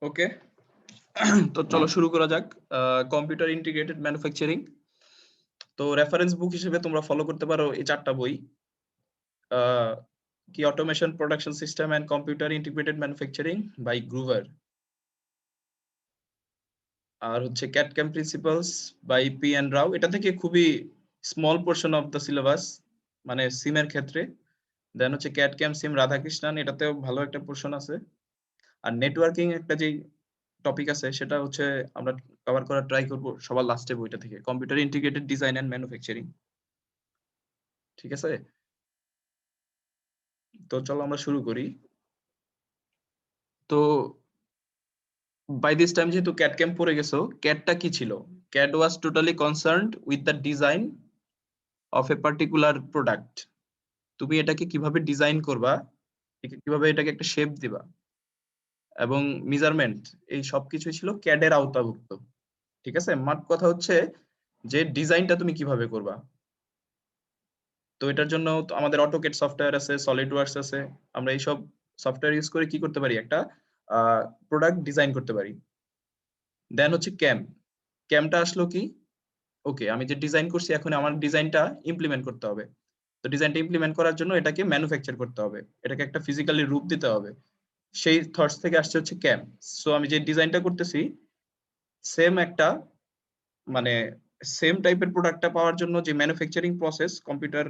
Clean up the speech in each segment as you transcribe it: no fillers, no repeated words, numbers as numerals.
ওকে। তো চলো শুরু করা যাক। Computer integrated manufacturing. তো রেফারেন্স বুক হিসেবে তোমরা ফলো করতে পারো এই ৪ টা বই। কি automation, production system and computer integrated manufacturing by Groover. আর হচ্ছে CAD CAM principles by P N Rao. এটা থেকে খুবই small portion of the syllabus, মানে সিমের ক্ষেত্রে। দেন হচ্ছে ক্যাড-ক্যাম সিম রাধাকৃষ্ণন, এটাতেও ভালো একটা পোরশন আছে। আর নেটওয়ার্কিং একটা যেই টপিক আছে সেটা হচ্ছে আমরা কভার করার ট্রাই করব সবার লাস্টে বইটা থেকে, computer integrated design and manufacturing. ঠিক আছে, তো চলো আমরা শুরু করি। তো বাই দিস টাইম যেহেতু ক্যাড ক্যাম্প পড়ে গেছো, ক্যাডটা কি ছিল? CAD was totally concerned with the design of a particular product. তুমি এটাকে কিভাবে ডিজাইন করবা, কিভাবে এটাকে একটা শেপ দিবা এবং মেজারমেন্ট, এই সবকিছুই ছিল ক্যাডের আওতাভুক্ত। ঠিক আছে, মোট কথা হচ্ছে যে ডিজাইনটা তুমি কিভাবে করবা। তো এটার জন্য তো আমাদের অটোক্যাড সফটওয়্যার আছে, সলিড ওয়ার্কস আছে। আমরা এইসব সফটওয়্যার ইউজ করে কি করতে পারি, একটা প্রোডাক্ট ডিজাইন করতে পারি। দেন হচ্ছে ক্যাম। ক্যামটা আসলো কি? ওকে, আমি যে ডিজাইন করছি এখন আমার ডিজাইনটা ইমপ্লিমেন্ট করতে হবে। তো ডিজাইনটা ইমপ্লিমেন্ট করার জন্য এটাকে ম্যানুফ্যাকচার করতে হবে, এটাকে একটা ফিজিক্যালি রূপ দিতে হবে। সেই থটস থেকে আসছে হচ্ছে ক্যাম। সো আমি যে ডিজাইনটা করতেছি সেম একটা, মানে সেম টাইপের প্রোডাক্টটা পাওয়ার জন্য যে ম্যানুফ্যাকচারিং প্রসেস কম্পিউটার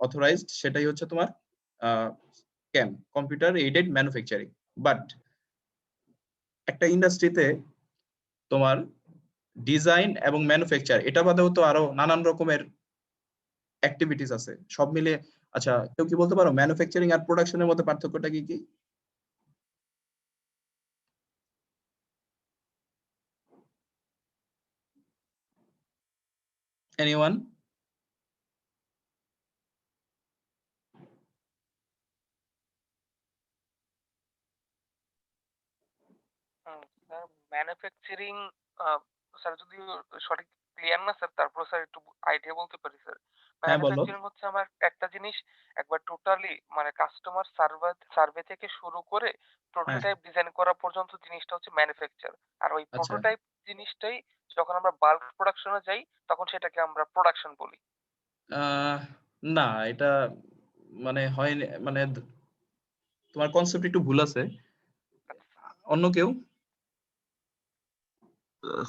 অথরাইজড, সেটাই হচ্ছে তোমার ক্যাম, কম্পিউটার এইডেড ম্যানুফ্যাকচারিং। বাট একটা ইন্ডাস্ট্রিতে তোমার ডিজাইন এবং ম্যানুফ্যাকচার এটা বাদেও তো আরো নানান রকমের অ্যাক্টিভিটিস আছে সব মিলে। আচ্ছা, কেউ কি বলতে পারো ম্যানুফ্যাকচারিং আর প্রোডাকশনের মধ্যে পার্থক্যটা কি কি? এনিওয়ান? স্যার ম্যানুফ্যাকচারিং, স্যার যদি সঠিক ক্লিয়ার না স্যার, তারপর স্যার একটু আইডিয়া বলতে পারি স্যার। হ্যাঁ, বলো। ম্যানুফ্যাকচারিং হচ্ছে আমার একটা জিনিস একবার টোটালি মানে কাস্টমার সার্ভে থেকে শুরু করে হ্যাঁ। প্রোটোটাইপ ডিজাইন করা পর্যন্ত জিনিসটা হচ্ছে ম্যানুফ্যাকচার। আর ওই আচ্ছা। প্রোটোটাইপ জিনিসটাই যখন আমরা বাল্ক প্রোডাকশনে যাই তখন সেটাকে আমরা প্রোডাকশন বলি। আহ, না, এটা মানে হয় মানে তোমার কনসেপ্ট একটু ভুল আছে। অন্য কেউ?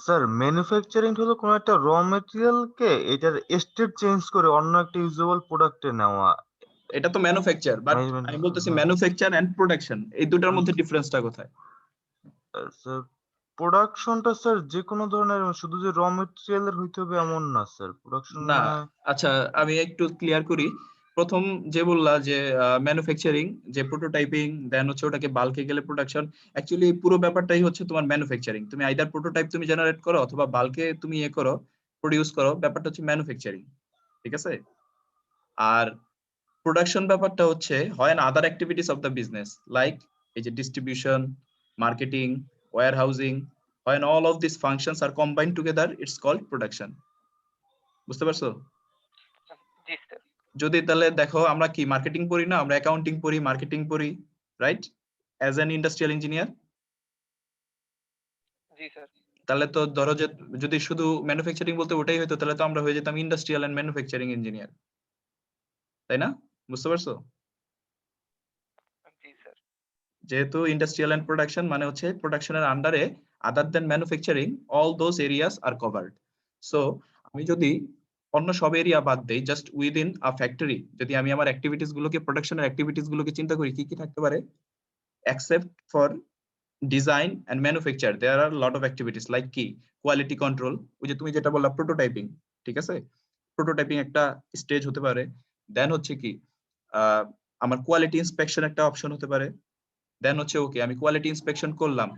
স্যার ম্যানুফ্যাকচারিং হলো কোনো একটা র মেটেরিয়াল কে এটার স্টেট চেঞ্জ করে অন্য একটা ইউজেবল প্রোডাক্টে নেওয়া। এটা তো ম্যানুফ্যাকচার, বাট আমি বলতেছি ম্যানুফ্যাকচার এন্ড প্রোডাকশন, এই দুটার মধ্যে ডিফারেন্সটা কোথায়? স্যার প্রোডাকশনটা স্যার যে কোনো ধরনের, শুধু যে র মেটেরিয়াল এর হইতে হবে এমন না স্যার, প্রোডাকশন না, মানে আচ্ছা, আমি একটু ক্লিয়ার করি। প্রথম যে বললা যে ম্যানুফ্যাকচারিং, যে প্রোটোটাইপিং, দেন হচ্ছে ওটাকে বাল্কে গেলে প্রোডাকশন। অ্যাকচুয়ালি পুরো ব্যাপারটাই হচ্ছে তোমার ম্যানুফ্যাকচারিং। তুমি আইদার প্রোটোটাইপ তুমি জেনারেট করো অথবা বাল্কে তুমি ইয়ে করো, প্রোডিউস করো, ব্যাপারটা হচ্ছে ম্যানুফ্যাকচারিং। ঠিক আছে। আর প্রোডাকশন ব্যাপারটা হচ্ছে হয় না other activities of the business, like এই যে ডিস্ট্রিবিউশন, মার্কেটিং, ওয়্যার হাউজিং, হয় না all of this functions are combined together, it's called production. বুঝতে পারছো? জি স্যার। যদি তাহলে দেখো আমরা কি মার্কেটিং পড়ি না, আমরা অ্যাকাউন্টিং পড়ি, মার্কেটিং পড়ি, right? As an industrial engineer. G sir. তাহলে তো ধরো যে যদি শুধু ম্যানুফ্যাকচারিং বলতে ওটাই হতো তাহলে তো আমরা হয়ে যেতাম ইন্ডাস্ট্রিয়াল এন্ড ম্যানুফ্যাকচারিং ইঞ্জিনিয়ার, তাই না? বুঝতে পারছো? জি স্যার। যেহেতু ইন্ডাস্ট্রিয়াল এন্ড প্রোডাকশন মানে হচ্ছে প্রোডাকশনের আন্ডারে other than manufacturing all those areas are covered. So আমি যদি অন্য সব এরিয়া বাদ দেই, জাস্ট উইদিন আ ফ্যাক্টরি যদি আমি আমার অ্যাক্টিভিটিস গুলোকে, প্রোডাকশনের অ্যাক্টিভিটিস গুলোকে চিন্তা করি, কি কি থাকতে পারে? Except for design and manufacture there are lot of activities like কি কোয়ালিটি কন্ট্রোল, ওই যে তুমি যেটা বললা প্রোটোটাইপিং। ঠিক আছে, প্রোটোটাইপিং একটা স্টেজ হতে পারে। দেন হচ্ছে কি আহ, আমার কোয়ালিটি ইন্সপেকশন একটা অপশন হতে পারে। দেন হচ্ছে ওকে আমি কোয়ালিটি ইন্সপেকশন করলাম,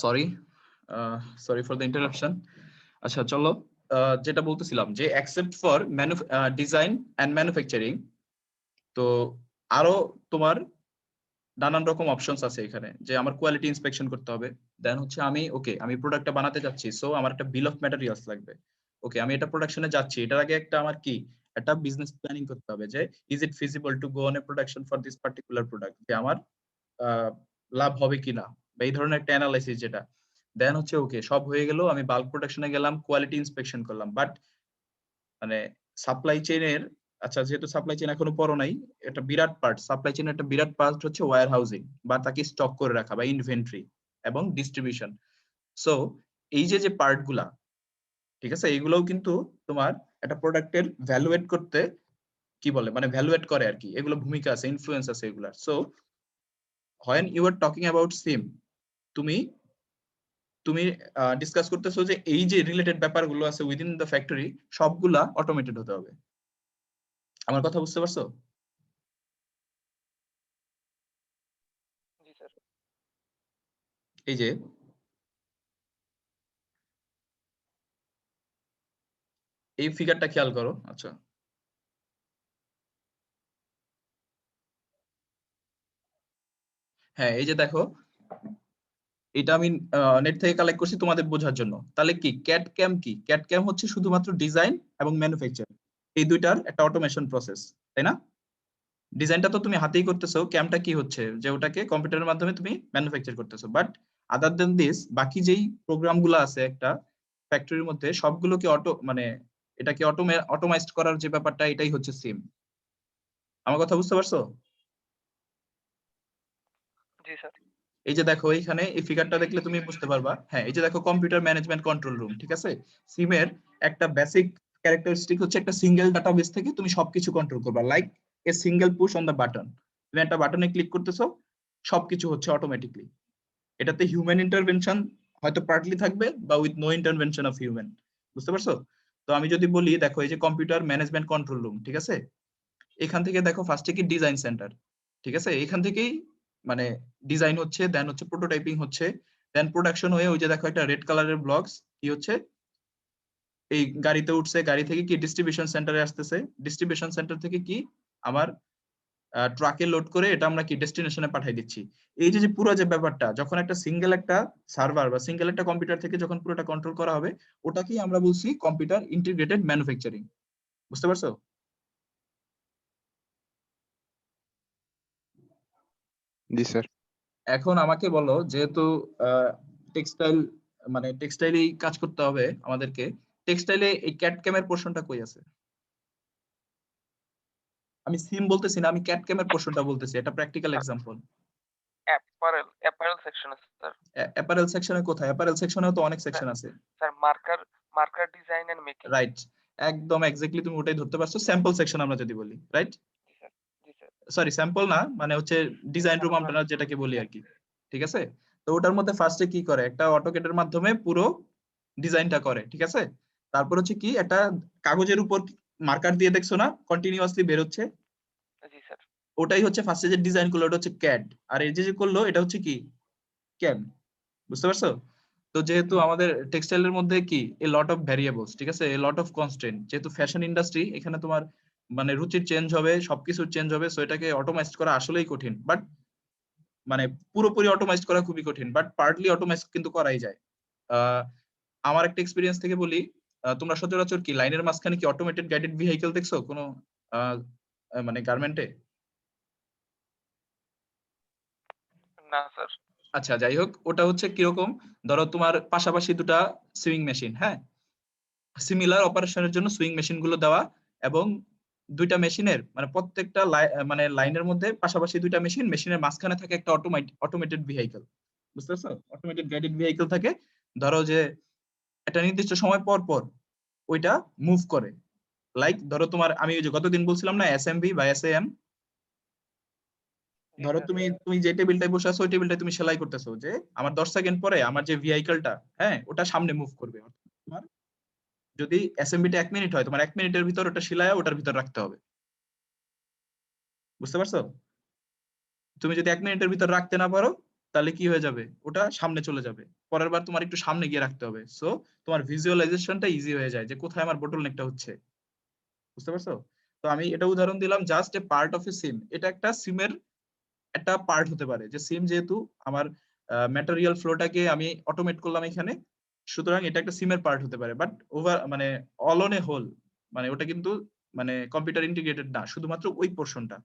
sorry sorry for the interruption. আচ্ছা চলো, যেটা বলতেছিলাম যে except for design and manufacturing, তো আরো তোমার নানান রকম অপশনস আছে এখানে, যে আমার কোয়ালিটি ইন্সপেকশন করতে হবে, দেন হচ্ছে আমি প্রোডাক্টটা বানাতে যাচ্ছি, সো আমার একটা বিল অফ ম্যাটেরিয়ালস লাগবে। ওকে, আমি এটা প্রোডাকশনে যাচ্ছি, এটার আগে একটা আমার কি একটা বিজনেস প্ল্যানিং করতে হবে, যে is it feasible to go on a production for this particular product, যে আমার লাভ হবে কিনা, বা এই ধরনের একটা অ্যানালাইসিস যেটা। দেন হচ্ছে সব হয়ে গেল, আমি বাল্ক প্রোডাকশনে গেলাম, কোয়ালিটি ইন্সপেকশন করলাম, বাট মানে সাপ্লাই চেইনের, আচ্ছা যেহেতু সাপ্লাই চেইন এখনো পড়ো নাই, একটা বিরাট পার্ট, সাপ্লাই চেইনের একটা বিরাট পার্ট হচ্ছে ওয়্যার হাউজিং, বা তাকে স্টক করে রাখা, বা ইনভেন্টরি এবং ডিস্ট্রিবিউশন। সো এই যে যে পার্ট গুলা, ঠিক আছে, এইগুলোও কিন্তু তোমার একটা প্রোডাক্টের ভ্যালুয়েট করতে কি বলে, মানে ভ্যালুয়েট করে আর কি, এগুলো ভূমিকা আছে, ইনফ্লুয়েন্স আছে এগুলার। So when you are talking about CIM, তুমি তুমি ডিসকাস করতেছো যে এই যে রিলেটেড ব্যাপারগুলো আছে উইদিন দ্য ফ্যাক্টরি, সবগুলা অটোমেটেড হতে হবে। আমার কথা বুঝতে পারছো? জি স্যার। এই যে এই ফিগারটা খেয়াল করো। আচ্ছা, হ্যাঁ এই যে দেখো, এটা আমি নেট থেকে কালেক্ট করছি তোমাদের বোঝার জন্য। তাহলে কি ক্যাড ক্যাম, কি ক্যাড ক্যাম হচ্ছে শুধুমাত্র ডিজাইন এবং ম্যানুফ্যাকচার, এই দুইটার একটা অটোমেশন প্রসেস, তাই না? ডিজাইনটা তো তুমি হাতেই করতেছো, ক্যামটা কি হচ্ছে যে ওটাকে কম্পিউটারের মাধ্যমে তুমি ম্যানুফ্যাকচার করতেছো। বাট আদার দেন দিস, বাকি যেই প্রোগ্রাম গুলো আছে একটা ফ্যাক্টরির মধ্যে, সবগুলোকে মানে এটাকে অটোমাইজড করার যে ব্যাপারটা, এটাই হচ্ছে সিম। আমার কথা বুঝতে পারছো? জি স্যার। এই যে দেখো, এইখানে এই ফিগারটা দেখলে তুমি বুঝতে পারবা। হ্যাঁ, এই যে দেখো, কম্পিউটার ম্যানেজমেন্ট কন্ট্রোল রুম, ঠিক আছে। সিমের একটা বেসিক ক্যারেক্টারিস্টিক হচ্ছে একটা সিঙ্গেল ডাটাবেস থেকে তুমি সবকিছু কন্ট্রোল করবা, like a single push on the button. তুমি একটা বাটনে ক্লিক করতেছো, সবকিছু হচ্ছে অটোমেটিকলি। এটাতে হিউম্যান ইন্টারভেনশন হয়তো পার্টলি থাকবে, বা with no intervention of human. বুঝতে পারছো? তো আমি যদি বলি, দেখো এই যে কম্পিউটার ম্যানেজমেন্ট কন্ট্রোল রুম, ঠিক আছে, এখান থেকে দেখো ফার্স্টে কি ডিজাইন সেন্টার, ঠিক আছে, এখান থেকেই মানে ডিজাইন হচ্ছে, দেন হচ্ছে প্রোটোটাইপিং হচ্ছে, দেন প্রোডাকশন হয়ে ওই যে দেখো একটা রেড কালারের ব্লকস কি হচ্ছে, এই গাড়িতে উঠছে, গাড়ি থেকে কি ডিস্ট্রিবিউশন সেন্টারে আসতেছে, ডিস্ট্রিবিউশন সেন্টার থেকে কি আমার ট্রাকে লোড করে এটা আমরা কি ডেস্টিনেশনে পাঠিয়ে দিচ্ছি। এই যে যে পুরো যে ব্যাপারটা, যখন একটা সিঙ্গেল একটা সার্ভার বা সিঙ্গেল একটা কম্পিউটার থেকে যখন পুরোটা কন্ট্রোল করা হবে, ওটাকেই আমরা বলছি কম্পিউটার ইন্টিগ্রেটেড ম্যানুফ্যাকচারিং। বুঝতে পারছো? জি স্যার। এখন আমাকে বলো, যেহেতু টেক্সটাইল মানে টেক্সটাইলেই কাজ করতে হবে আমাদেরকে, টেক্সটাইলে এই ক্যাট ক্যামের পোর্শনটা কই আছে? আমি সিম বলতেছি না, আমি ক্যাট ক্যামের পোর্শনটা বলতেছি, এটা প্র্যাকটিক্যাল এক্সাম্পল। অ্যাপারেল সেকশনে স্যার। অ্যাপারেল সেকশনে কোথায়? অ্যাপারেল সেকশনেও তো অনেক সেকশন আছে। Sir marker design and making. Right, একদম এক্স্যাক্টলি তুমি ওটাই ধরতে পারছো। স্যাম্পল সেকশন আমরা যদি বলি, রাইট? জি স্যার। জি স্যার। সরি, স্যাম্পল না, মানে হচ্ছে ডিজাইন রুম আমরা যেটাকে বলি আর কি, ঠিক আছে। তো ওটার মধ্যে ফার্স্টে কি করে, একটা অটোকেটের মাধ্যমে পুরো ডিজাইনটা করে, ঠিক আছে। তারপর হচ্ছে কি একটা কাগজের উপর মার্কার দিয়ে দেখছো না, কন্টিনিউয়াসলি বের হচ্ছে, জি স্যার। ওটাই হচ্ছে ফার্স্টে যে ডিজাইন করলো, ওটা হচ্ছে ক্যাড। আর এই যে যে করলো, এটা হচ্ছে কি ক্যাম। বুঝতে পারছো? তো যেহেতু আমাদের টেক্সটাইলের মধ্যে কি এ লট অফ ভ্যারিয়েবলস, ঠিক আছে, এ লট অফ কনস্ট্রেন্ট, যেহেতু ফ্যাশন ইন্ডাস্ট্রি, এখানে তোমার মানে রুচির চেঞ্জ হবে, সবকিছু চেঞ্জ হবে, সো এটাকে অটোমাইজ করা আসলেই কঠিন। বাট মানে পুরোপুরি অটোমাইজ করা খুবই কঠিন, বাট পার্টলি অটোমাইজ কিন্তু করাই যায়। আহ, আমার একটা এক্সপিরিয়েন্স থেকে বলি, তোমরা সচরাচর কি লাইনের মাঝখানে কি অটোমেটেড গাইডেড ভেহিকল দেখছো কোনো আহ, মানে গার্মেন্টে? না স্যার। আচ্ছা যাই হোক, ওটা হচ্ছে কিরকম, ধরো তোমার পাশাপাশি দুটা সুইং মেশিন, হ্যাঁ, সিমিলার অপারেশনের জন্য সুইং মেশিন গুলো দেওয়া, এবং দুইটা মেশিনের মানে প্রত্যেকটা মানে লাইনের মধ্যে পাশাপাশি দুইটা মেশিন, মেশিনের মাঝখানে থাকে একটা অটোমেটেড ভেহিকল। বুঝতে পারছো? অটোমেটেড গাইডেড ভেহিকল থাকে, ধরো যে একটা নির্দিষ্ট সময় পর পর ওইটা মুভ করে। লাইক ধরো তোমার, আমি ওই যে গতদিন বলছিলাম না এসএমভি বা এসএএম, জি ধরো স্যার। তুমি তুমি যে টেবিলটায় বসে আছো, ওই টেবিলটায় তুমি সেলাই করতেছো, যে আমার 10 সেকেন্ড পরে আমার যে ভেহিকলটা, হ্যাঁ, ওটা সামনে মুভ করবে। তোমার যদি অ্যাসেম্বলিটা 1 মিনিট হয়, তোমার 1 মিনিটের ভিতর ওটা শিলায়া ওটার ভিতর রাখতে হবে। বুঝতে পারছো? তুমি যদি 1 মিনিটের ভিতর রাখতে না পারো, তাহলে কি হয়ে যাবে, ওটা সামনে চলে যাবে। পরের বার তোমার একটু সামনে গিয়ে রাখতে হবে, সো তোমার ভিজুয়ালাইজেশনটা ইজি হয়ে যায় যে কোথায় আমার বোটলনেকটা হচ্ছে। বুঝতে পারছো? তো আমি এটা উদাহরণ দিলাম জাস্ট এ পার্ট অফ এ সিম। এটা একটা সিমের একটা পার্ট হতে পারে, যে সিম যেহেতু আমার ম্যাটেরিয়াল ফ্লোটাকে আমি অটোমেট করলাম এখানে, সুতরাং এটা একটা সিমের পার্ট হতে পারে। বাট ওভার মানে অল অন এ হোল মানে ওটা কিন্তু মানে কম্পিউটার ইন্টিগ্রেটেড না, শুধুমাত্র ওই পোর্শনটা।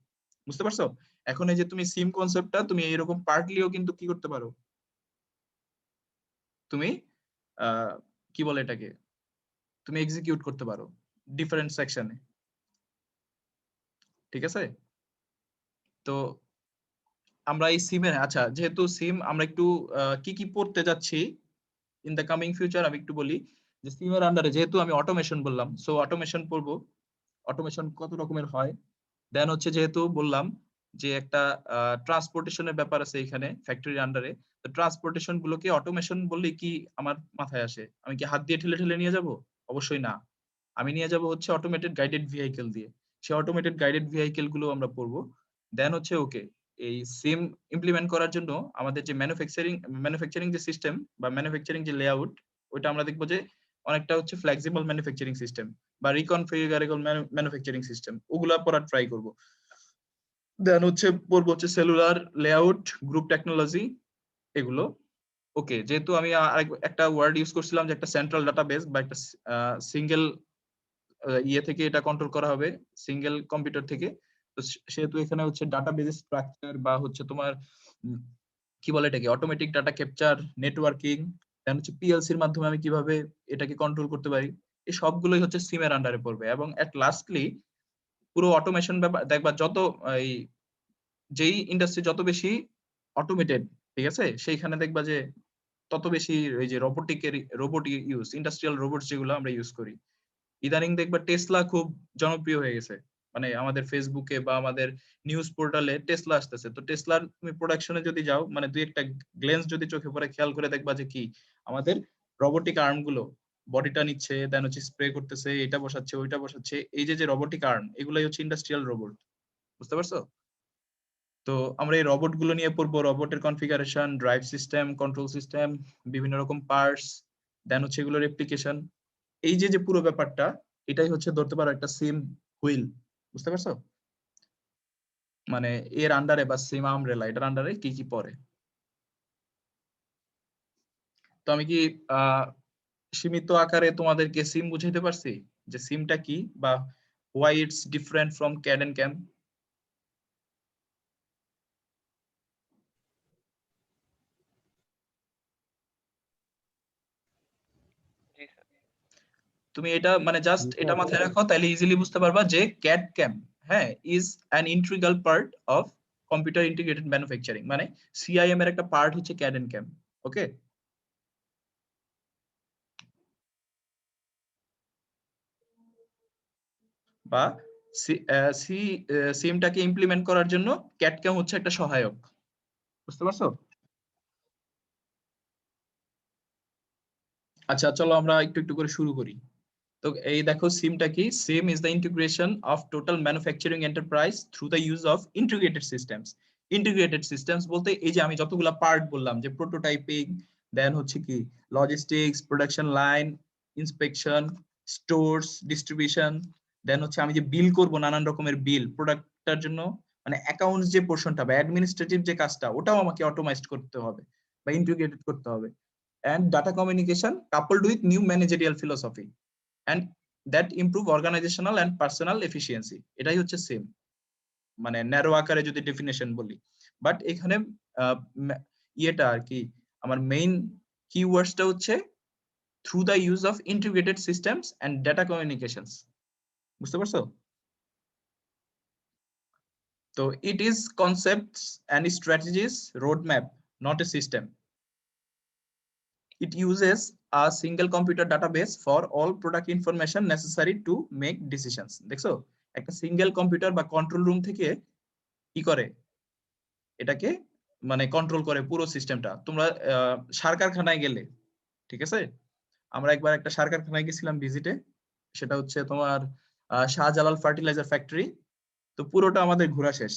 বুঝতে পারছো? এখন এই যে তুমি সিম কনসেপ্টটা তুমি এরকম পার্টলিও কিন্তু কি করতে পারো, তুমি কি বলে এটাকে, তুমি এক্সিকিউট করতে পারো ডিফারেন্ট সেকশনে। ঠিক আছে? তো আমরা এই সিমের, আচ্ছা যেহেতু সিম আমরা একটু কি কি পড়তে যাচ্ছি ইন দ্য কামিং ফিউচার, আমি একটু বলি যে সিমের আন্ডারে যেহেতু আমি অটোমেশন বললাম, সো অটোমেশন পড়বো। অটোমেশন কত রকমের হয়, দেন হচ্ছে যেহেতু বললাম যে একটা ট্রান্সপোর্টেশনের ব্যাপার আছে এখানে ফ্যাক্টরির আন্ডারে। তো ট্রান্সপোর্টেশন গুলোকে অটোমেশন বললে কি আমার মাথায় আসে, আমি কি হাত দিয়ে ঠেলে ঠেলে নিয়ে যাব? অবশ্যই না, আমি নিয়ে যাব হচ্ছে অটোমেটেড গাইডেড ভেহিকেল দিয়ে। সেই অটোমেটেড গাইডেড ভেহিকেল গুলো আমরা পড়বো। দেন হচ্ছে ওকে, এই সিম ইমপ্লিমেন্ট করার জন্য আমাদের যে ম্যানুফ্যাকচারিং যে সিস্টেম বা ম্যানুফ্যাকচারিং যে লেআউট, ওইটা আমরা দেখবো যে অনেকটা হচ্ছে ফ্লেক্সিবল ম্যানুফ্যাকচারিং সিস্টেম বা রিকনফিগারেবল ম্যানুফ্যাকচারিং সিস্টেম, ওগুলা পড়ার ট্রাই করব। দেন হচ্ছে পড়বো হচ্ছে সেলুলার লেআউট, গ্রুপ টেকনোলজি, এগুলো। ওকে, যেহেতু আমি একটা ওয়ার্ড ইউজ করছিলাম যে একটা সেন্ট্রাল ডাটাবেস বা একটা সিঙ্গেল ইয়ে থেকে এটা কন্ট্রোল করা হবে, সিঙ্গেল কম্পিউটার থেকে। তো সেহেতু এখানে হচ্ছে ডাটাবেস স্ট্রাকচার বা হচ্ছে তোমার কি বলে এটাকে অটোমেটিক ডাটা ক্যাপচার, নেটওয়ার্কিং, দেন হচ্ছে পিএলসির মাধ্যমে আমি কিভাবে এটাকে কন্ট্রোল করতে পারি, এই সবগুলোই হচ্ছে সিমের আন্ডারে পড়বে। এবং এট লাস্টলি পুরো অটোমেশন ব্যাপার দেখবা, যত এই যেই ইন্ডাস্ট্রি যত বেশি অটোমেটেড, ঠিক আছে, সেইখানে দেখবা যে তত বেশি ওই যে রোবট ইউজ, ইন্ডাস্ট্রিয়াল রোবট যেগুলো আমরা ইউজ করি। ইদানিং দেখবা টেসলা খুব জনপ্রিয় হয়ে গেছে, মানে আমাদের ফেসবুকে বা আমাদের নিউজ পোর্টালে টেসলা আসতেছে। তো টেসলার তুমি প্রোডাকশনে যদি যাও, মানে দুই একটা গ্লেন্স যদি চোখে পড়ে, খেয়াল করে দেখবা যে কি আমাদের রোবোটিক আর্ম গুলো বডিটা নিচ্ছে, দেন হচ্ছে স্প্রে করতেছে, এটা বসাচ্ছে ওইটা বসাচ্ছে, এই যে যে রোবোটিক আর্ম, এগুলাই হচ্ছে ইন্ডাস্ট্রিয়াল রোবট। বুঝতে পারছো? তো আমরা এই রোবট গুলো নিয়ে পড়বো, রোবটের configuration, drive system, control system, বিভিন্ন রকম পার্টস, দেন হচ্ছে এগুলোর অ্যাপ্লিকেশন। এই যে যে পুরো ব্যাপারটা, এটাই হচ্ছে ধরতে পারো একটা সিম হুইল। বুঝতে পারছো? মানে এর আন্ডারে বা সিম আমব্রেলা, এটার আন্ডারে কি কি পড়ে। তো আমি কি সীমিত আকারে তোমাদেরকে সিম বুঝাইতে পারছি যে সিমটা কি বা why it's different from CAD and CAM? জি স্যার। তুমি এটা মানে জাস্ট এটা মাথায় রাখো, তাহলে ইজিলি বুঝতে পারবা যে ক্যাড ক্যাম, হ্যাঁ, is an integral part of computer integrated manufacturing. মানে সিআইএম এর একটা পার্ট হচ্ছে ক্যাড এন্ড ক্যাম। ওকে, বা সিমটাকে ইমপ্লিমেন্ট করার জন্য ক্যাড ক্যাম হচ্ছে একটা সহায়ক। বুঝতে পারছো? আচ্ছা চলো আমরা একটু একটু করে শুরু করি। তো এই দেখো সিমটা কি, CIM is the integration of total manufacturing enterprise through the use of integrated systems. Integrated systems বলতে এই যে আমি যতগুলা পার্ট বললাম, যে প্রোটোটাইপিং, দেন হচ্ছে কি logistics, production line, inspection, stores, distribution, then হচ্ছে আমি যে বিল করব, নানান রকমের বিল প্রোডাক্টটার জন্য, মানে অ্যাকাউন্টস যে পোর্শনটা বা অ্যাডমিনিস্ট্রেটিভ যে কাজটা, ওটাও আমাকে অটোমাইজড করতে হবে বা ইন্টিগ্রেটেড করতে হবে। and data communication coupled with new managerial philosophy and that improve organizational and personal efficiency, এটাই হচ্ছে সেম, মানে ন্যারো আকারে যদি ডেফিনেশন বলি। বাট এখানে ইয়েটা আর কি, আমার মেইন কিওয়ার্ডসটা হচ্ছে through the use of integrated systems and data communications. বুঝতে পারছো? তো it is concepts and strategies roadmap, not a system. It uses a single computer database for all product information necessary to make decisions. দেখছো, একটা single computer বা control room থেকে কি করে এটাকে মানে কন্ট্রোল করে পুরো সিস্টেমটা। তোমরা সার কারখানায় গেলে, ঠিক আছে, আমরা একবার একটা সার কারখানায় গেছিলাম ভিজিটে, সেটা হচ্ছে তোমার শাহজালাল ফার্টিলাইজার ফ্যাক্টরি। তো পুরোটা আমাদের ঘোরা শেষ,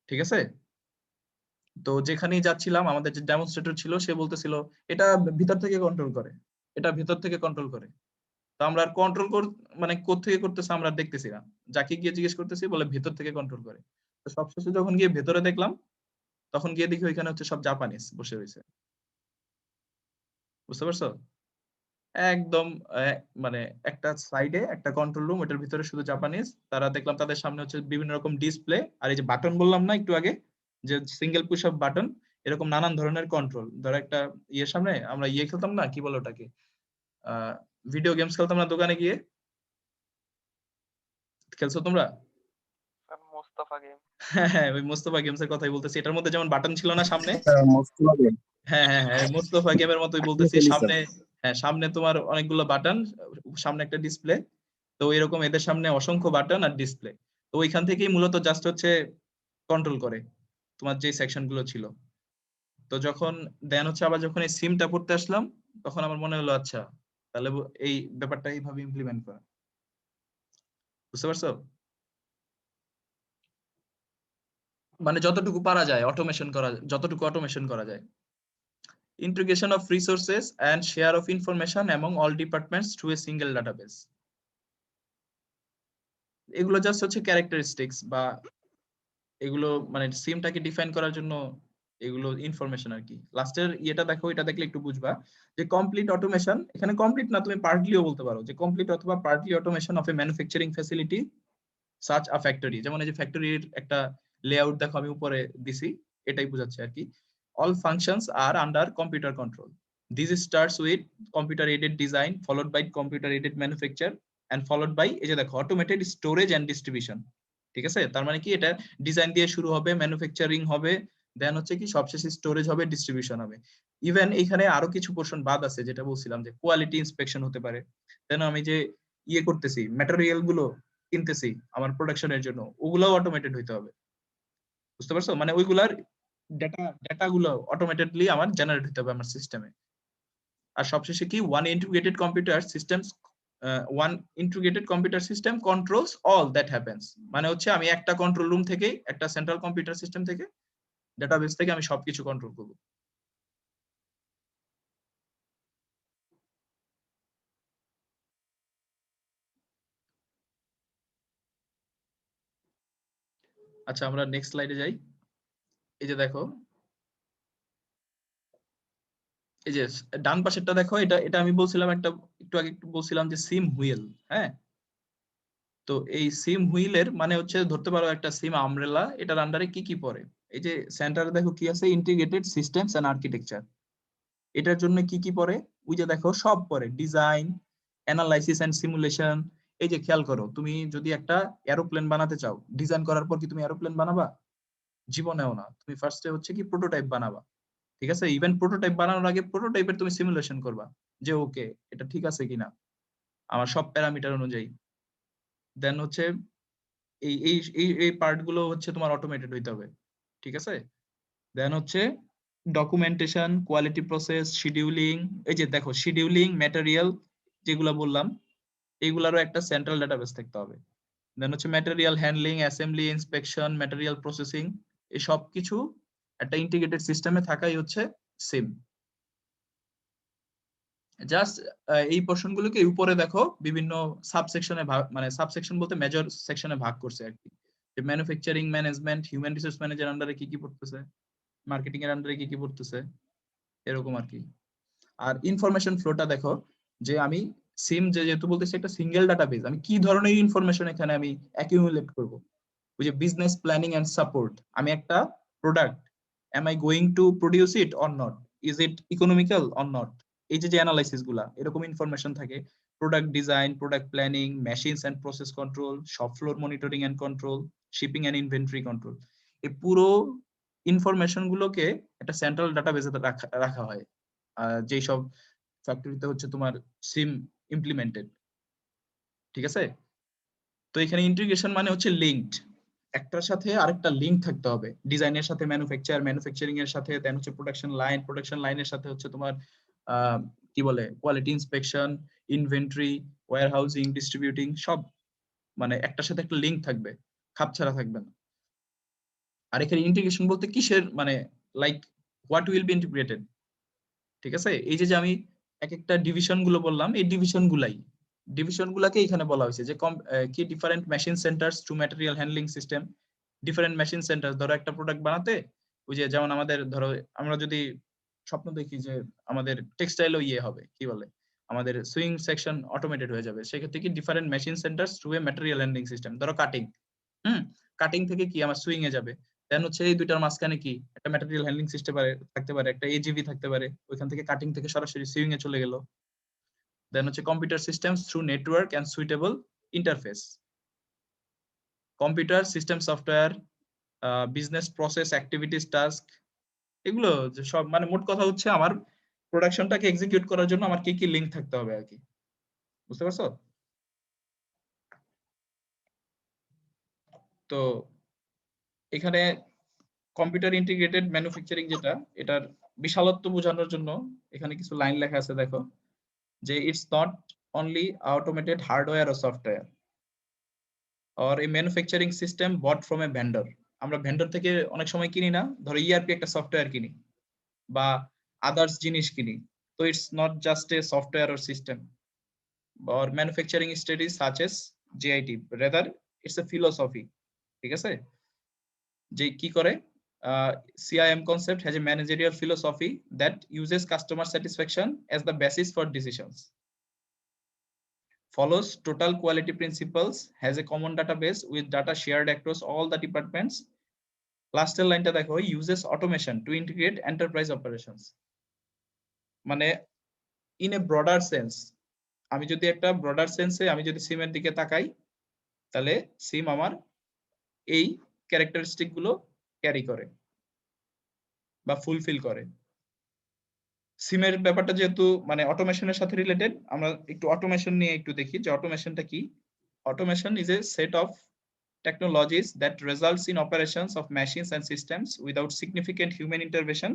ঠিক আছে। তো যেখানেই যাচ্ছিলাম আমাদের যে ডেমনস্ট্রেটর ছিল সে বলতেছিল এটা ভিতর থেকে কন্ট্রোল করে, এটা ভিতর থেকে কন্ট্রোল করে। তো আমরা আর কন্ট্রোল মানে কোত্থেকে করতেছে আমরা আর দেখতেছি না, যাকে গিয়ে জিজ্ঞেস করতেছি বলে ভিতর থেকে কন্ট্রোল করে। তো সবশেষে যখন গিয়ে ভেতরে দেখলাম তখন গিয়ে দেখি ওইখানে হচ্ছে সব জাপানিজ বসে রয়েছে। বুঝতে পারছো? একদম মানে একটা সাইডে একটা কন্ট্রোল রুম, ওটার ভিতরে শুধু জাপানিজ। তারা দেখলাম তাদের সামনে হচ্ছে বিভিন্ন রকম ডিসপ্লে, আর এই যে বাটন বললাম না একটু আগে যে সিঙ্গেল পুশ আপ বাটন, এরকম নানান ধরনের কন্ট্রোল। ধরো একটা ইয়ের সামনে আমরা ইয়ে খেলতাম না, কি বলে ওটাকে, ভিডিও গেমস খেলতাম না দোকানে গিয়ে, খেলছো তোমরা? Sir Mostafa game. হ্যাঁ হ্যাঁ, ওই মোস্তফা গেমস এর কথাই বলতেছি। এটার মধ্যে যেমন বাটন ছিল না সামনে, মোস্তফা গেম হ্যাঁ হ্যাঁ হ্যাঁ, মোস্তফা গেমের মতোই বলতেছি। খেলি স্যার। সামনে, হ্যাঁ সামনে তোমার অনেকগুলো বাটন, সামনে একটা ডিসপ্লে। তো এরকম এদের সামনে অসংখ্য বাটন আর ডিসপ্লে। তো ওইখান থেকেই মূলত জাস্ট হচ্ছে কন্ট্রোল করে তোমার যে সেকশন গুলো ছিল। তো যখন দেন হচ্ছে আবার যখন এই সিমটা পড়তে আসলাম, তখন আমার মনে হলো আচ্ছা তাহলে এই ব্যাপারটা এইভাবে ইমপ্লিমেন্ট করা। বুঝতে পারছো? মানে যতটুকু পারা যায় অটোমেশন করা, যতটুকু অটোমেশন করা যায়। Integration of resources and share of information among all departments through a single database. এগুলো জাস্ট হচ্ছে ক্যারেক্টারিস্টিক্স বা এগুলো মানে সিমটাকে ডিফাইন করার জন্য এগুলো ইনফরমেশন আর কি। লাস্টের ইয়েটা দেখো, এটা দেখলে একটু বুঝবা যে কমপ্লিট অটোমেশন, এখানে কমপ্লিট না তুমি পার্টলিও বলতে পারো, যে কমপ্লিট অথবা partly automation of A manufacturing facility such a factory. যেমন এই যে ফ্যাক্টরির একটা লেআউট দেখো আমি উপরে দিছি, এটাই বোঝাচ্ছে আর কি। All functions are under computer control. This starts with computer aided design, followed by computer aided manufacture, and followed by এই যে দেখো অটোমেটেড স্টোরেজ এন্ড ডিস্ট্রিবিউশন। ঠিক আছে? তার মানে কি, এটা ডিজাইন দিয়ে শুরু হবে, ম্যানুফ্যাকচারিং হবে, দেন হচ্ছে কি সবশেষে স্টোরেজ হবে, ডিস্ট্রিবিউশন হবে। ইভেন এখানে আরো কিছু পোর্শন বাদ আছে, যেটা বলছিলাম যে কোয়ালিটি ইন্সপেকশন হতে পারে। দেন আমি যে ইয়ে করতেছি ম্যাটেরিয়াল গুলো কিনতেছি আমার প্রোডাকশনের জন্য, ওগুলাও অটোমেটেড হইতে হবে। বুঝতে পারছো? মানে ওইগুলার ডেটা গুলো অটোমেটেডলি আমার জেনারেট হইতে হবে আমার সিস্টেমে। আর সবশেষে কি, one integrated computer system controls all that happens. মানে হচ্ছে আমি একটা কন্ট্রোল রুম থেকে, একটা সেন্ট্রাল কম্পিউটার সিস্টেম থেকে, ডেটাবেস থেকে আমি সবকিছু কন্ট্রোল করব। আচ্ছা আমরা নেক্সট স্লাইডে যাই। এই যে দেখো, এই যে ডান পাশেরটা দেখো, এটা এটা আমি বলছিলাম একটা একটু আগে একটু বলছিলাম যে সিম হুইল। হ্যাঁ, তো এই সিম হুইলের মানে হচ্ছে ধরতে পারো একটা সিম আমব্রেলা, এটার আন্ডারে কি কি পড়ে। এই যে সেন্টারে দেখো কি আছে, ইন্টিগ্রেটেড সিস্টেমস এন্ড আর্কিটেকচার। এটার জন্য কি কি পড়ে, ওই যে দেখো সব পড়ে, ডিজাইন, অ্যানালাইসিস এন্ড সিমুলেশন। এই যে খেয়াল করো, তুমি যদি একটা এরোপ্লেন বানাতে চাও, ডিজাইন করার পর কি তুমি এরোপ্লেন বানাবা? জীবনেও না। তুমি ফার্স্টে হচ্ছে কি প্রোটোটাইপ বানাবা। ঠিক আছে? ইভেন প্রোটোটাইপ বানানোর আগে প্রোটোটাইপের তুমি সিমুলেশন করবা যে ওকে এটা ঠিক আছে কিনা আমার সব প্যারামিটার অনুযায়ী। দেন হচ্ছে এই এই এই এই পার্ট গুলো হচ্ছে তোমার অটোমেটেড হইতে হবে। ঠিক আছে? দেন হচ্ছে ডকুমেন্টেশন, কোয়ালিটি প্রসেস, শিডিউলিং। এই যে দেখো শিডিউলিং, ম্যাটেরিয়াল যেগুলো বললাম, এইগুলারও একটা সেন্ট্রাল ডাটাবেস থাকতে হবে। দেন হচ্ছে material handling, assembly, inspection, material processing, এই সব কিছু একটা ইন্টিগ্রেটেড সিস্টেমে থাকাই হচ্ছে সিম। জাস্ট এই পোর্শন গুলোকে উপরে দেখো বিভিন্ন সাবসেকশনে ভাগ, মানে সাবসেকশন বলতে মেজর সেকশনে ভাগ করছে আর কি। যে manufacturing management, human resource manager আন্ডারে কি কি পড়তেছে, মার্কেটিং এর আন্ডারে কি কি পড়তেছে, এরকম আর কি। আর ইনফরমেশন ফ্লোটা দেখো, যে আমি সিম যেহেতু বলতেছি একটা সিঙ্গেল ডাটাবেস, আমি কি ধরনের ইনফরমেশন এখানে আমি অ্যাকিউমুলেট করব। ওই যে বিজনেস প্ল্যানিং এন্ড সাপোর্ট, আমি একটা product, am I going to produce it or not, is it economical or not, এই যে অ্যানালাইসিস গুলা এরকম ইনফরমেশন থাকে। Product design, product planning, machines and process control, shop floor monitoring and control, shipping and inventory control. এই পুরো information গুলোকে একটা central ডাটাবেসে রাখা হয় যেই সব ফ্যাক্টরিতে হচ্ছে তোমার সিম ইমপ্লিমেন্টেড। ঠিক আছে? তো এখানে ইন্টিগ্রেশন মানে হচ্ছে লিঙ্কড, একটার সাথে আরেকটা লিঙ্ক থাকতে হবে। ডিজাইনের সাথে ম্যানুফ্যাকচার, ম্যানুফ্যাকচারিং এর সাথে দেন হচ্ছে প্রোডাকশন লাইন, প্রোডাকশন লাইনের সাথে হচ্ছে তোমার কি বলে quality inspection, inventory, warehousing, distributing, সব মানে একটার সাথে একটা লিঙ্ক থাকবে, খাপ ছাড়া থাকবে না। আর এখানে ইন্টিগ্রেশন বলতে কিসের মানে like what will be integrated, ঠিক আছে? এই যে আমি এক একটা ডিভিশন গুলো বললাম, এই ডিভিশন গুলাকে এখানে বলা হয়েছে যে কি different machine centres to material handling system. Different machine centre, ধরো একটা প্রোডাক্ট বানাতে ওই যে যেমন আমাদের ধরো আমরা যদি স্বপ্ন দেখি যে আমাদের টেক্সটাইলও ইয়ে হবে, কি বলে, আমাদের সুইং সেকশন অটোমেটেড হয়ে যাবে, সেক্ষেত্রে কি different machine centres to a material handling system. ধরো কাটিং, কাটিং থেকে কি আমার সুইং এ যাবে, দেন হচ্ছে এই দুইটার মাঝখানে কি একটা ম্যাটেরিয়াল হ্যান্ডলিং সিস্টেম থাকতে পারে, একটা এজিভি থাকতে পারে, ওইখান থেকে কাটিং থেকে সরাসরি সুইং এ চলে গেল। দেন হচ্ছে computer systems through network and suitable interface, computer system software, business process activities task, এগুলো যে সব মানে মোট কথা হচ্ছে আমার প্রোডাকশনটাকে এক্সিকিউট করার জন্য আমার কি কি লিংক থাকতে হবে আর কি, বুঝতে পারছো? তো এখানে কম্পিউটার ইন্টিগ্রেটেড ম্যানুফ্যাকচারিং যেটা, এটার বিশালত্ব বোঝানোর জন্য এখানে কিছু লাইন লেখা আছে, দেখো যে it's not only automated hardware or software or a manufacturing system bought from a vendor। আমরা ভেন্ডর থেকে অনেক সময় কিনি না, ধরো ইআরপি একটা সফটওয়্যার কিনি বা আদার্স জিনিস কিনি, তো it's not just a software or system or manufacturing studies such as JIT, rather it's a philosophy, ঠিক আছে? যে কি করে CIM concept has a managerial philosophy that uses customer satisfaction as the basis for decisions, follows total quality principles, has a common database with data shared across all the departments, লাস্টের লাইনটা দেখো, uses automation to integrate enterprise operations। মানে in a broader sense, আমি যদি একটা broader সেন্সে আমি যদি সিমের দিকে তাকাই, তাহলে সিম আমার এই ক্যারেক্টারিস্টিক গুলো ক্যারি করে বা ফুলফিল করে। সিমের ব্যাপারটা যেহেতু মানে অটোমেশনের সাথে রিলেটেড, আমরা একটু অটোমেশন নিয়ে একটু দেখি যে অটোমেশনটা কি। Automation is a set of technologies that results in operations of machines and systems without significant human intervention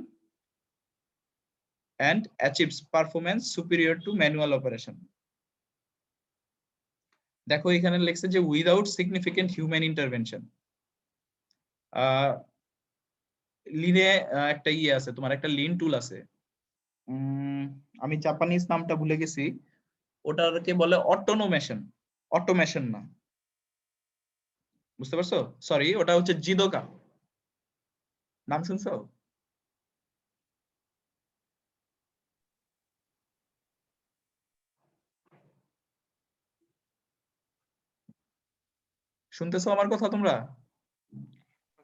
and achieves performance superior to manual operation। দেখো এখানে লেখছে যে উইদাউট সিগনিফিকেন্ট হিউম্যান ইন্টারভেনশন। লিনে একটা ইয়ে আছে, তোমার একটা লিন টুল আছে, আমি জাপানিজ নামটা ভুলে গেছি, ওটাকে বলে অটোনোমেশন, অটোমেশন না, বুঝতে পারছো? সরি, ওটা হচ্ছে জিদোকা, নাম শুনছো? শুনতেছো আমার কথা তোমরা?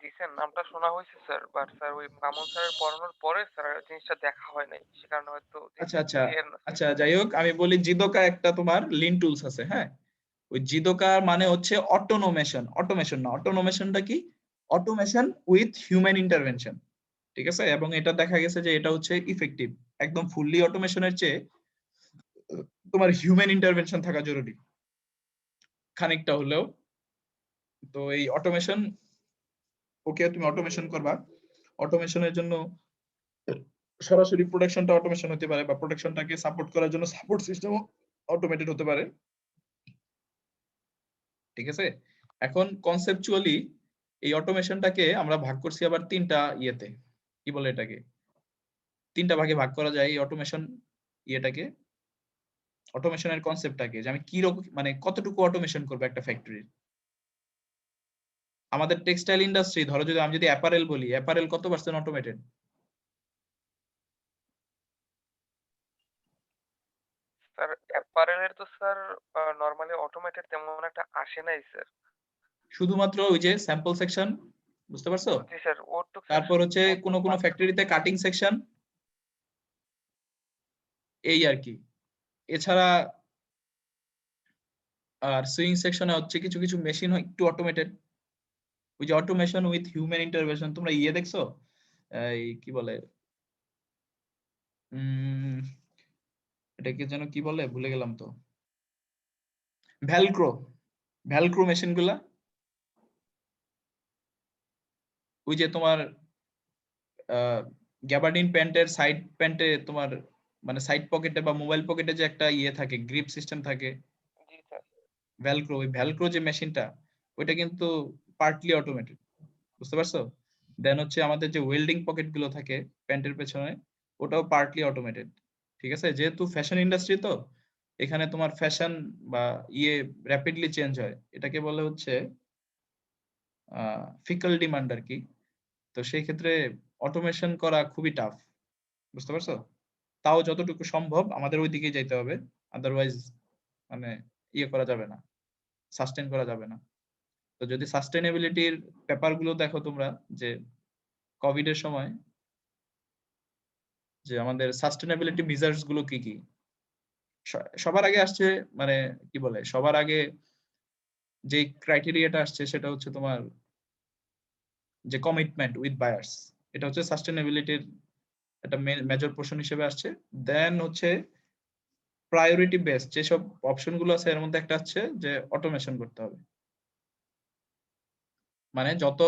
জি স্যার, নামটা শোনা হয়েছে স্যার, বাট স্যার ওই মামুন স্যারের পড়ানোর পরে স্যার জিনিসটা দেখা হয় নাই, সে কারণে হয়তো আচ্ছা আচ্ছা clear না স্যার। আচ্ছা, যাই হোক আমি বলি জিদোকা একটা তোমার লিন টুলস আছে, হ্যাঁ। ওই জিদোকা মানে হচ্ছে অটোনোমেশন, অটোমেশন না। অটোনোমেশনটা কি? অটোমেশন উইথ হিউম্যান ইন্টারভেনশন, ঠিক আছে? এবং এটা দেখা গেছে যে এটা হচ্ছে ইফেক্টিভ, একদম ফুললি অটোমেশনের চেয়ে তোমার হিউম্যান ইন্টারভেনশন থাকা জরুরি খানিকটা হলেও। তো এই অটোমেশন, ওকে তুমি অটোমেশন করবা, অটোমেশনের জন্য সরাসরি প্রোডাকশনটা অটোমেশন হতে পারে বা প্রোডাকশনটাকে সাপোর্ট করার জন্য সাপোর্ট সিস্টেম অটোমেটেড হতে পারে, ঠিক আছে? এখন কনসেপচুয়ালি এই অটোমেশনটাকে আমরা ভাগ করছি আবার তিনটা ইয়েতে, কি বলে এটাকে, তিনটা ভাগে ভাগ করা যায় এই অটোমেশন ইয়েটাকে, অটোমেশনের কনসেপ্টটাকে, যে আমি কি রকম মানে কতটুকু অটোমেশন করবো একটা ফ্যাক্টরির। আমাদের টেক্সটাইল ইন্ডাস্ট্রি, ধরো যদি আমি যদি অ্যাপারেল বলি, অ্যাপারেল কত পার্সেন্ট অটোমেটেড? স্যার অ্যাপারেলের তো স্যার নরমালি অটোমেটেড তেমন একটা আসে নাই স্যার। শুধুমাত্র ওই যে স্যাম্পল সেকশন, বুঝতে পারছো? জি স্যার, ওটুক স্যার। তারপর হচ্ছে কোন কোন ফ্যাক্টরিতে কাটিং সেকশন, এই আর কি। এছাড়া আর সুইং সেকশনে হচ্ছে কিছু কিছু মেশিন একটু অটোমেটেড। ওই যে অটোমেশন উইথ হিউম্যান ইন্টারভেনশন, তোমরা ইয়ে দেখছো, এই কি বলে, এটাকে যেন কি বলে ভুলে গেলাম তো, ভ্যালক্রো, ভ্যালক্রো মেশিন গুলা, ওই যে তোমার গ্যাবার্ডিন প্যান্টের সাইড প্যান্টে তোমার মানে সাইড পকেটে বা মোবাইল পকেটে যে একটা ইয়ে থাকে, গ্রিপ সিস্টেম থাকে, জি স্যার। ভ্যালক্রো, ওই ভ্যালক্রো যে মেশিনটা, ওইটা কিন্তু পার্টলি অটোমেটেড, বুঝতে পারছো? দেন হচ্ছে আমাদের যে ওয়েল্ডিং পকেট গুলো থাকে প্যান্টের পেছনে, ওটাও পার্টলি অটোমেটেড। ঠিক আছে, যেহেতু ফ্যাশন ইন্ডাস্ট্রি, তো এখানে তোমার ফ্যাশন বা র্যাপিডলি চেঞ্জ হয়, এটাকে বলে হচ্ছে ফিকল ডিমান্ড আর কি। তো সেই ক্ষেত্রে অটোমেশন করা খুবই টাফ, বুঝতে পারছো? তাও যতটুকু সম্ভব আমাদের ওই দিকে যাইতে হবে, আদারওয়াইজ মানে করা যাবে না, সাস্টেন করা যাবে না। তো যদি সাস্টেনেবিলিটির পেপারগুলো দেখো তোমরা, যে কোভিড এর সময় যে আমাদের সাস্টেনেবিলিটি মেজার্স গুলো কি কি, সবার আগে আসছে, মানে কি বলে, সবার আগে যে ক্রাইটেরিয়াটা আসছে সেটা হচ্ছে তোমার যে কমিটমেন্ট উইথ বায়ার্স, এটা হচ্ছে সাস্টেনেবিলিটির একটা মেজর পোর্শন হিসেবে আসছে। দেন হচ্ছে প্রায়োরিটি বেস যেসব অপশন গুলো আছে, এর মধ্যে একটা হচ্ছে যে অটোমেশন করতে হবে, মানে যত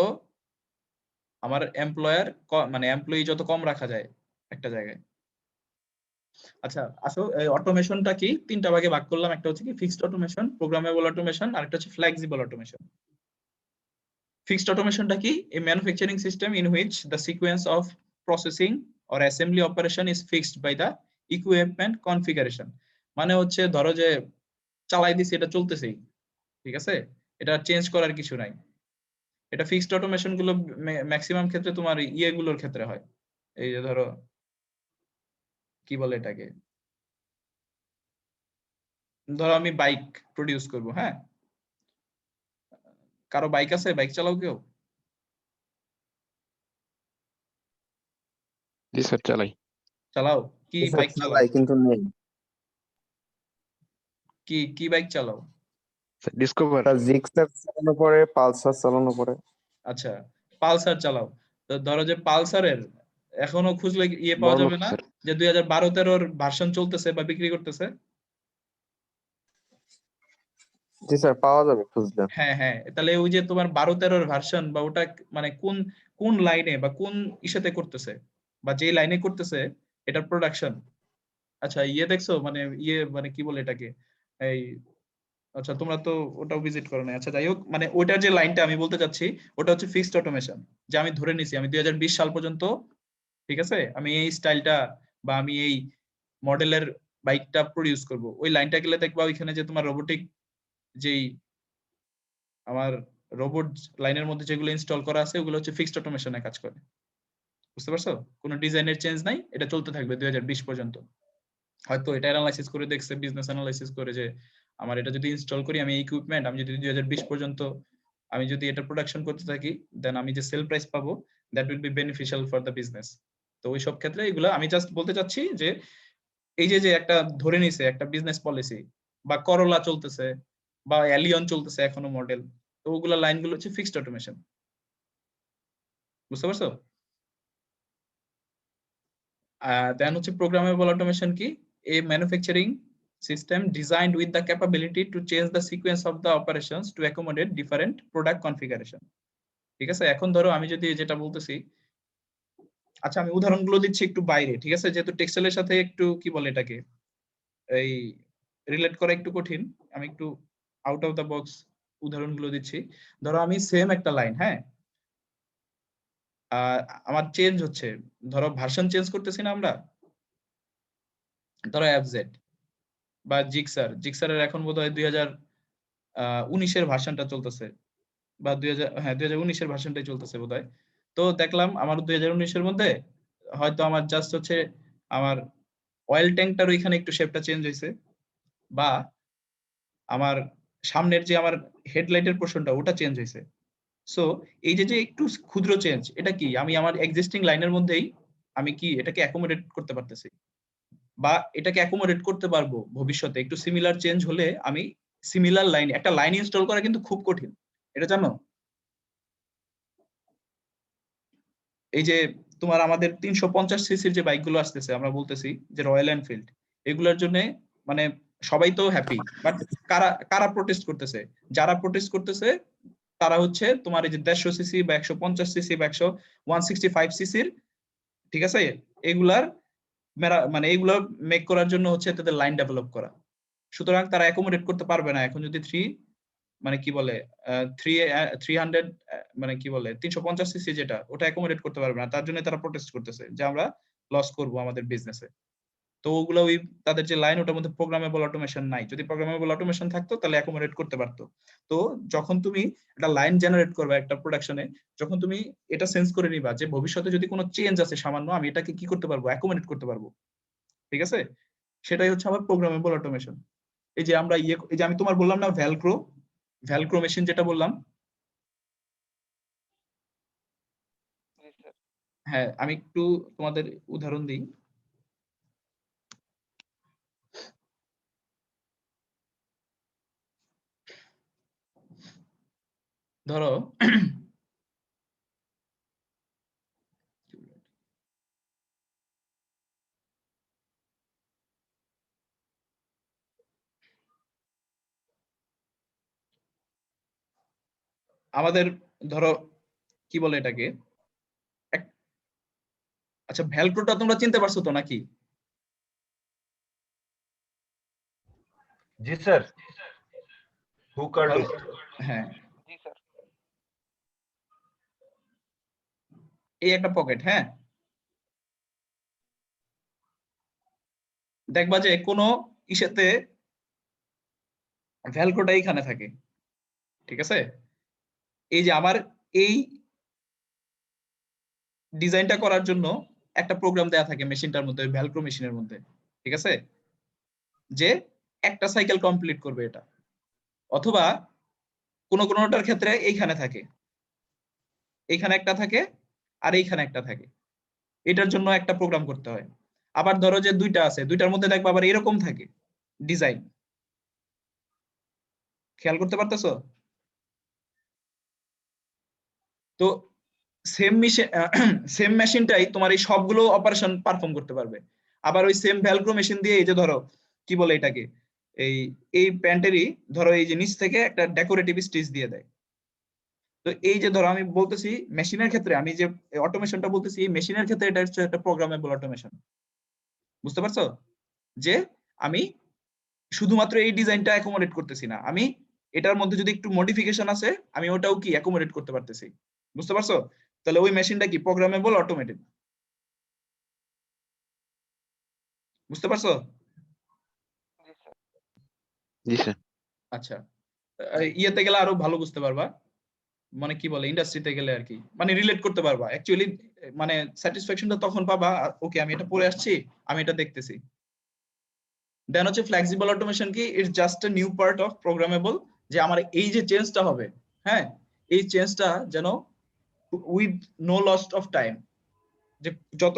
আমার মানে এমপ্লয়ি যত কম রাখা যায় একটা জায়গায়। আচ্ছা আসো, অটোমেশনটা কি, তিনটা ভাগে ভাগ করলাম, একটা হচ্ছে কি ফিক্সড অটোমেশন, প্রোগ্রামেবল অটোমেশন, আর একটা হচ্ছে ফ্লেক্সিবল অটোমেশন। ফিক্সড অটোমেশনটা কি? A manufacturing system in which the sequence of processing or assembly operation is fixed by the equipment configuration. মানে হচ্ছে ধরো যে চালাই দিছি, এটা চলতেছেই, ঠিক আছে, এটা চেঞ্জ করার কিছু নাই। এটা ফিক্সড অটোমেশন গুলো ম্যাক্সিমাম ক্ষেত্রে তোমার গুলোর ক্ষেত্রে হয়। এই যে ধরো কি বলে এটাকে, ধরো আমি বাইক প্রডিউস করব, হ্যাঁ, কারো বাইক আছে? বাইক চালাও কেউ? জি স্যার, চালাই। চালাও? কি বাইক চালাও? চালাই কিন্তু নেই। কি কি বাইক চালাও? Sir discover. জিক্সার চালানো পরে, পালসার চালানো পরে। আচ্ছা, পালসার চালাও। তো ধরো যে পালসারের এখনো খুঁজলে পাওয়া বড় লোক যাবে না, স্যার। যে 2012-13 ভার্সন চলতেছে বা বিক্রি করতেছে? জি স্যার, পাওয়া যাবে খুঁজলে। হ্যাঁ হ্যাঁ, তাহলে ওই যে তোমার 12-13 ভার্সন বা ওটা মানে কোন কোন লাইনে বা কোন ইসাতে করতেছে, বা যে লাইনে করতেছে এটার প্রোডাকশন। আচ্ছা দেখছো, মানে মানে কি বলে এটাকে, এই, আচ্ছা তোমরা তো ওটাও ভিজিট করো না, আচ্ছা যাই হোক, মানে ওইটার যে লাইনটা আমি বলতে চাচ্ছি, ওটা হচ্ছে ফিক্সড অটোমেশন। যে আমি ধরে নিছি আমি 2020 সাল পর্যন্ত, ঠিক আছে, আমি এই স্টাইলটা বা আমি এই মডেলের বাইকটা প্রডিউস করব। ওই লাইনটা গেলে দেখবা ওইখানে যে তোমার রোবোটিক যেই আমার রোবট লাইনের মধ্যে যেগুলো ইনস্টল করা আছে, ওগুলো হচ্ছে ফিক্সড অটোমেশনে কাজ করে। বুঝতে পারছো? কোনো ডিজাইনের চেঞ্জ নাই, এটা চলতে থাকবে 2020 পর্যন্ত। হয়তো এটা অ্যানালাইসিস করে দেখছে, বিজনেস অ্যানালাইসিস করে, যে আমার এটা যদি ইনস্টল করি, আমি ইকুইপমেন্ট আমি যদি 2020 পর্যন্ত আমি যদি এটা প্রোডাকশন করতে থাকি, দেন আমি যে সেল প্রাইস পাবো, that will be beneficial for the business. তো ওই সব ক্ষেত্রে এগুলো আমি জাস্ট বলতে চাচ্ছি যে এই যে একটা ধরে নিছে একটা বিজনেস পলিসি, বা করোলা চলতেছে বা অ্যালিয়ন চলতেছে এখনো মডেল, তো ওগুলা লাইনগুলো হচ্ছে ফিক্সড অটোমেশন। বুঝতে পারছো? দেন হচ্ছে প্রোগ্রামেবল অটোমেশন কি? A manufacturing system designed with the capability to change the sequence of the operations to accommodate different product configuration. ঠিক আছে, এখন ধরো আমি যদি যেটা বলতেছি, আচ্ছা আমি উদাহরণগুলো দিচ্ছি একটু বাইরে, ঠিক আছে, যেহেতু টেক্সটাইলের সাথে একটু কি বলে এটাকে এই রিলেট করা একটু কঠিন, আমি একটু আউট অফ দা বক্স উদাহরণগুলো দিচ্ছি। ধরো আমি সেম একটা লাইন, হ্যাঁ, আমার চেঞ্জ হচ্ছে, ধরো ভার্সন চেঞ্জ করতেছি না আমরা, ধরো এফজেড বা জিক্সারের এখন বোধহয় 2019-এর ভার্সনটা চলতেছে, বা 2019-এর ভার্সনটাই চলতেছে বোধহয়। তো দেখলাম আমার 2019-এর মধ্যে হয়তো আমার জাস্ট হচ্ছে আমার অয়েল ট্যাঙ্কটার ওইখানে একটু শেপটা চেঞ্জ হয়েছে, বা আমার সামনের যে আমার হেডলাইটের পোর্শনটা ওটা চেঞ্জ হয়েছে। সো এই যে একটু ক্ষুদ্র চেঞ্জ, এটা কি আমি আমার এক্সিস্টিং লাইনের মধ্যেই আমি কি এটাকে অ্যাকোমোডেট করতে পারতেছি, বা এটাকে অ্যাকোমোডেট করতে পারবো ভবিষ্যতে একটু সিমিলার চেঞ্জ হলে। আমি সিমিলার লাইন, একটা লাইন ইনস্টল করা কিন্তু খুব কঠিন, এটা জানো? এই যে তোমার আমাদের 350 সিসির যে বাইকগুলো আসতেছে, আমরা বলতেছি যে রয়্যাল এনফিল্ড, এগুলোর জন্য মানে সবাই তো হ্যাপি, বাট কারা কারা প্রোটেস্ট করতেছে? যারা প্রোটেস্ট করতেছে তারা হচ্ছে তোমার এই যে 150 সিসি বা 150 সিসি বা 165 সিসির, ঠিক আছে, এগুলার মানে এগুলো মেক করার জন্য হচ্ছে তাদের লাইন ডেভেলপ করা। সুতরাং তারা অ্যাকোমোডেট করতে পারবে না এখন যদি মানে কি বলে 300 মানে কি বলে 350 সিসি যেটা ওটা অ্যাকোমোডেট করতে পারবে না, তার জন্য তারা প্রোটেস্ট করতেছে যে আমরা লস করব আমাদের বিজনেসে। তো ওগুলো ওই তাদের যে লাইন ওটার মধ্যে প্রোগ্রামেবল অটোমেশন নাই, যদি প্রোগ্রামেবল অটোমেশন থাকতো তাহলে অ্যাকোমোডেট করতে পারতো। তো যখন তুমি একটা লাইন জেনারেট করবে একটা প্রোডাকশনে, যখন তুমি এটা সেন্স করে নিবা যে ভবিষ্যতে যদি কোনো চেঞ্জ আছে সামান্য, আমি এটাকে কি করতে পারবো, অ্যাকোমোডেট করতে পারবো, ঠিক আছে? সেটাই হচ্ছে আমার প্রোগ্রামেবল অটোমেশন। এই যে আমরা এই যে আমি তোমার বললাম না ভ্যালক্রো মেশিন যেটা বললাম, জি স্যার। হ্যাঁ আমি একটু তোমাদের উদাহরণ দিই। ধরো আমাদের ধরো কি বলে এটাকে, আচ্ছা ভ্যালক্রোটা তোমরা চিনতে পারছো তো নাকি? জি স্যার, হুক আর ধরো- লুপ। হ্যাঁ জি স্যার। এই একটা পকেট, হ্যাঁ দেখবা যে কোনো ইসেতে ভ্যালক্রোটা এইখানে থাকে, ঠিক আছে? এই যে আমার এই ডিজাইনটা করার জন্য একটা প্রোগ্রাম দেয়া থাকে মেশিনটার মধ্যে, ভ্যালক্রো মেশিনের মধ্যে, ঠিক আছে, যে একটা সাইকেল কমপ্লিট করবে এটা, অথবা কোনোটার ক্ষেত্রে এইখানে থাকে, এইখানে একটা থাকে আর এইখানে একটা থাকে, এটার জন্য একটা প্রোগ্রাম করতে হয়। আবার ধরো যে দুইটা আছে, দুইটার মধ্যে দেখবা আবার এরকম থাকে ডিজাইন, খেয়াল করতে পারতেছো? তো সেম মেশিনটাই তোমার এই সবগুলো অপারেশন পারফর্ম করতে পারবে। আবার ওই সেম ভ্যালক্রো মেশিন দিয়ে এই যে ধরো কি বলে এটাকে, এই প্যান্টেরই ধরো এই যে নিচ থেকে একটা ডেকোরেটিভ স্টিচ দিয়ে দেয়। তো এই যে ধরো আমি বলতেছি মেশিনের ক্ষেত্রে, আমি যে অটোমেশনটা বলতেছি এই মেশিনের ক্ষেত্রে এটা হচ্ছে একটা প্রোগ্রামেবল অটোমেশন। বুঝতে পারছো যে আমি শুধুমাত্র এই ডিজাইনটা অ্যাকোমোডেট করতেছি না, আমি এটার মধ্যে যদি একটু মডিফিকেশন আছে আমি ওটাও কি অ্যাকোমোডেট করতে পারতেছি। বুঝতে পারছো? তাহলে ওই মেশিনটা কি প্রোগ্রামেবল অটোমেটেড। বুঝতে পারছো? জি স্যার। জি স্যার। আচ্ছা ইয়েতে গেলে আরো ভালো বুঝতে পারবা, মানে কি বলে ইন্ডাস্ট্রিতে গেলে আর কি, মানে রিলেট করতে পারবা অ্যাকচুয়ালি, মানে স্যাটিসফ্যাকশনটা তখন পাবা ওকে আমি এটা পড়ে আসছি, আমি এটা দেখতেছি। দেন হচ্ছে ফ্লেক্সিবল অটোমেশন কি, it's just a new part of programmable, যে আমার এই যে চেঞ্জটা হবে, হ্যাঁ এই চেঞ্জটা যেন with no loss of time, যে যত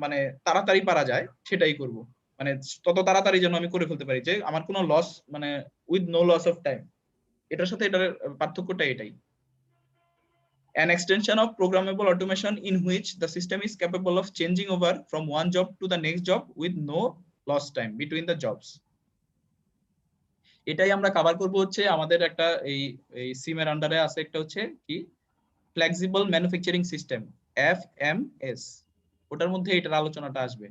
মানে তাড়াতাড়ি পারা যায় সেটাই করব, মানে তত তাড়াতাড়ি যেন আমি করে ফেলতে পারি, যে আমার কোনো লস মানে with no loss of time. এটার সাথে এটার পার্থক্যটা এটাই। An extension of programmable automation in which the system is capable of changing over from one job to the next job with no lost time between the jobs. এটাই আমরা cover করব হচ্ছে আমাদের একটা এই সিম এর আন্ডারে আছে একটা হচ্ছে কি ফ্লেক্সিবল ম্যানুফ্যাকচারিং সিস্টেম, FMS, ওটার মধ্যে এটার আলোচনাটা আসবে,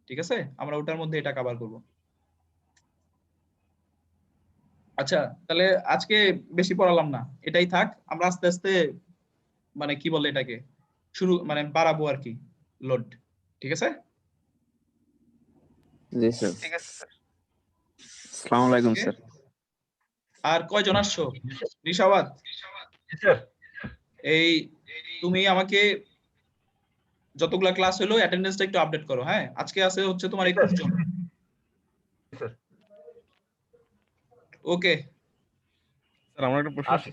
ঠিক আছে? আমরা ওটার মধ্যে এটা কভার করব। আচ্ছা তাহলে আজকে বেশি পড়ালাম না, এটাই থাক, আমরা আস্তে আস্তে মানে কি বলে এটাকে শুরু মানে বাড়াবো আর কি লোড, ঠিক আছে? জি স্যার। ঠিক আছে স্যার। আসসালামু আলাইকুম Okay? স্যার। আর কয়জন আসছো? রিশাওয়াত, জি স্যার। এই তুমি আমাকে যতগুলা ক্লাস হলো অ্যাটেন্ডেন্সটা একটু আপডেট করো, হ্যাঁ আজকে আছে হচ্ছে তোমার 21 জন। জি স্যার। ওকে স্যার আমার একটা প্রশ্ন আচ্ছা।